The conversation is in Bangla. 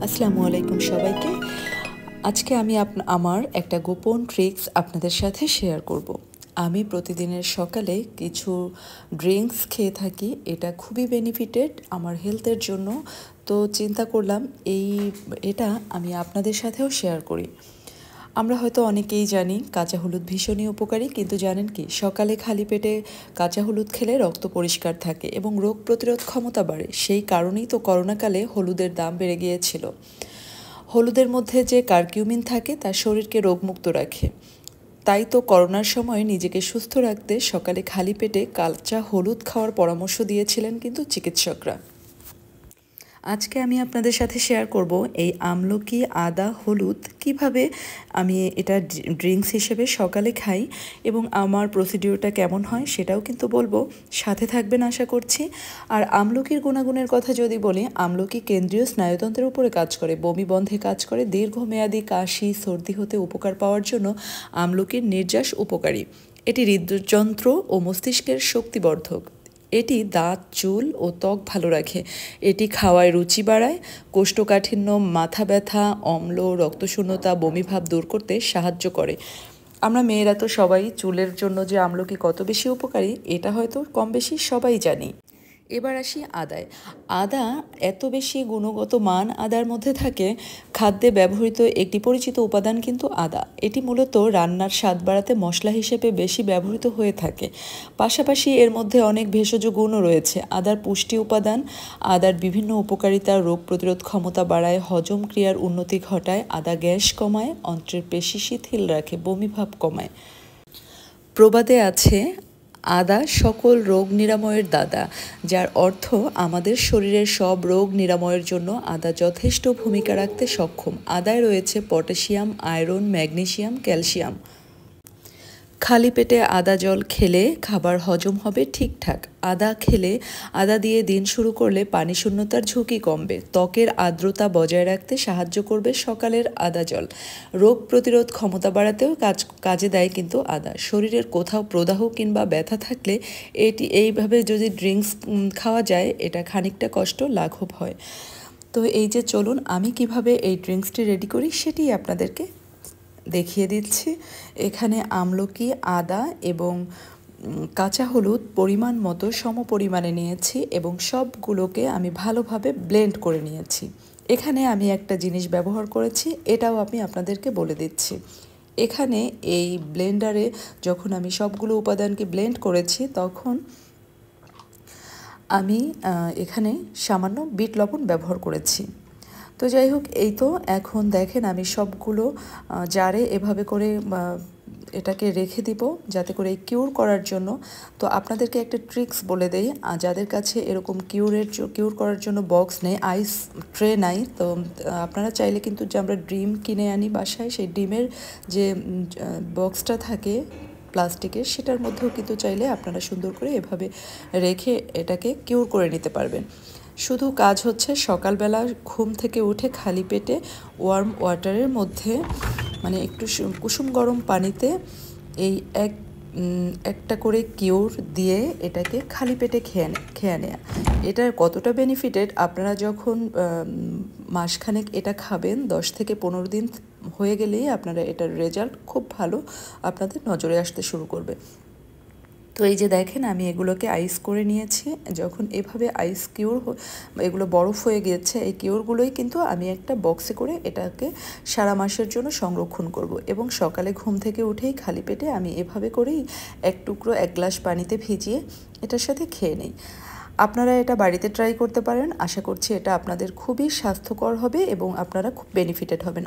আসসালামু আলাইকুম সবাইকে। আজকে আমি আমার একটা গোপন ট্রিক্স আপনাদের সাথে শেয়ার করব। আমি প্রতিদিনের সকালে কিছু ড্রিঙ্কস খেয়ে থাকি। এটা খুবই বেনিফিটেড আমার হেলথের জন্য। তো চিন্তা করলাম এটা আমি আপনাদের সাথেও শেয়ার করি। আমরা হয়তো অনেকেই জানি কাঁচা হলুদ ভীষণই উপকারী, কিন্তু জানেন কি সকালে খালি পেটে কাঁচা হলুদ খেলে রক্ত পরিষ্কার থাকে এবং রোগ প্রতিরোধ ক্ষমতা বাড়ে। সেই কারণেই তো করোনাকালে হলুদের দাম বেড়ে গিয়েছিল। হলুদের মধ্যে যে কারকিউমিন থাকে তা শরীরকে রোগমুক্ত রাখে। তাই তো করোনার সময় নিজেকে সুস্থ রাখতে সকালে খালি পেটে কাঁচা হলুদ খাওয়ার পরামর্শ দিয়েছিলেন কিন্তু চিকিৎসকরা। আজকে আমি আপনাদের সাথে শেয়ার করব এই আমলকি আদা হলুদ কিভাবে আমি এটা ড্রিঙ্কস হিসেবে সকালে খাই এবং আমার প্রসিডিওরটা কেমন হয় সেটাও কিন্তু বলবো। সাথে থাকবেন আশা করছি। আর আমলকির গুণাগুণের কথা যদি বলি, আমলকি কেন্দ্রীয় স্নায়ুতন্ত্রের উপরে কাজ করে, বমি বন্ধে কাজ করে, দীর্ঘমেয়াদী কাশি সর্দি হতে উপকার পাওয়ার জন্য আমলকির নির্যাস উপকারী। এটি হৃদযন্ত্র ও মস্তিষ্কের শক্তিবর্ধক। এটি দাঁত চুল ও ত্বক ভালো রাখে। এটি খাওয়ায় রুচি বাড়ায়, কোষ্ঠকাঠিন্য মাথা ব্যথা অম্ল রক্তশূন্যতা বমিভাব দূর করতে সাহায্য করে। আমরা মেয়েরা তো সবাই চুলের জন্য যে আমলকি কত বেশি উপকারী এটা হয়তো কম বেশি সবাই জানি। এবার আসি আদায়। আদা এত বেশি গুণগত মান আদার মধ্যে থাকে। খাদ্যে ব্যবহৃত একটি পরিচিত উপাদান কিন্তু আদা। এটি মূলত রান্নার স্বাদ বাড়াতে মশলা হিসেবে বেশি ব্যবহৃত হয়ে থাকে। পাশাপাশি এর মধ্যে অনেক ভেষজ গুণও রয়েছে। আদার পুষ্টি উপাদান, আদার বিভিন্ন উপকারিতা, রোগ প্রতিরোধ ক্ষমতা বাড়ায়, হজম ক্রিয়ার উন্নতি ঘটায়, আদা গ্যাস কমায়, অন্ত্রের পেশি শিথিল রাখে, বমিভাব কমায়। প্রবাদে আছে আদা সকল রোগ নিরাময়ের দাদা, যার অর্থ আমাদের শরীরের সব রোগ নিরাময়ের জন্য আদা যথেষ্ট ভূমিকা রাখতে সক্ষম। আদায় রয়েছে পটাশিয়াম, আয়রন, ম্যাগনেসিয়াম, ক্যালসিয়াম। খালি পেটে আদা জল খেলে খাবার হজম হবে ঠিকঠাক। আদা দিয়ে দিন শুরু করলে পানিশূন্যতার ঝুঁকি কমবে। ত্বকের আর্দ্রতা বজায় রাখতে সাহায্য করবে সকালের আদা জল। রোগ প্রতিরোধ ক্ষমতা বাড়াতেও কাজে দেয় কিন্তু আদা। শরীরের কোথাও প্রদাহ কিংবা ব্যথা থাকলে এইভাবে যদি ড্রিঙ্কস খাওয়া যায়, এটা খানিকটা কষ্ট লাঘব হয়। তো এই যে চলুন আমি কিভাবে এই ড্রিঙ্কসটি রেডি করি সেটি আপনাদেরকে দেখিয়ে দিচ্ছি। এখানে আমলকি, আদা এবং কাঁচা হলুদ পরিমাণ মতো সমপরিমাণে নিয়েছি এবং সবগুলোকে আমি ভালোভাবে ব্লেন্ড করে নিয়েছি। এখানে আমি একটা জিনিস ব্যবহার করেছি, এটাও আমি আপনাদেরকে বলে দিচ্ছি। এখানে এই ব্লেন্ডারে যখন আমি সবগুলো উপাদানকে ব্লেন্ড করেছি তখন আমি এখানে সামান্য বিট লবণ ব্যবহার করেছি। তো যাই হোক, এই তো এখন দেখেন আমি সবগুলো জারে এভাবে করে এটাকে রেখে দিব যাতে করে কিউর করার জন্য। তো আপনাদেরকে একটা ট্রিক্স বলে দেই, যাদের কাছে এরকম কিউর করার জন্য বক্স নেই, আইস ট্রে নাই, তো আপনারা চাইলে কিন্তু যে আমরা ডিম কিনে আনি বাসায়, সেই ডিমের যে বক্সটা থাকে প্লাস্টিকের, সেটার মধ্যেও কিন্তু চাইলে আপনারা সুন্দর করে এভাবে রেখে এটাকে কিউর করে নিতে পারবেন। শুধু কাজ হচ্ছে সকালবেলা ঘুম থেকে উঠে খালি পেটে ওয়ার্ম ওয়াটারের মধ্যে মানে একটু কুসুম গরম পানিতে এই একটা করে কিউর দিয়ে এটাকে খালি পেটে খেয়ে নেয়া। এটার কতটা বেনিফিটেড আপনারা যখন মাসখানেক এটা খাবেন, 10 থেকে 15 দিন হয়ে গেলেই আপনারা এটার রেজাল্ট খুব ভালো আপনাদের নজরে আসতে শুরু করবে। তো এই যে দেখেন আমি এগুলোকে আইস করে নিয়েছি। যখন এভাবে এগুলো বরফ হয়ে গিয়েছে, এই কিউরগুলোই কিন্তু আমি একটা বক্সে করে এটাকে সারা মাসের জন্য সংরক্ষণ করব এবং সকালে ঘুম থেকে উঠেই খালি পেটে আমি এভাবে করেই এক গ্লাস পানিতে ভিজিয়ে এটার সাথে খেয়ে নিই। আপনারা এটা বাড়িতে ট্রাই করতে পারেন। আশা করছি এটা আপনাদের খুবই স্বাস্থ্যকর হবে এবং আপনারা খুব বেনিফিটেড হবেন।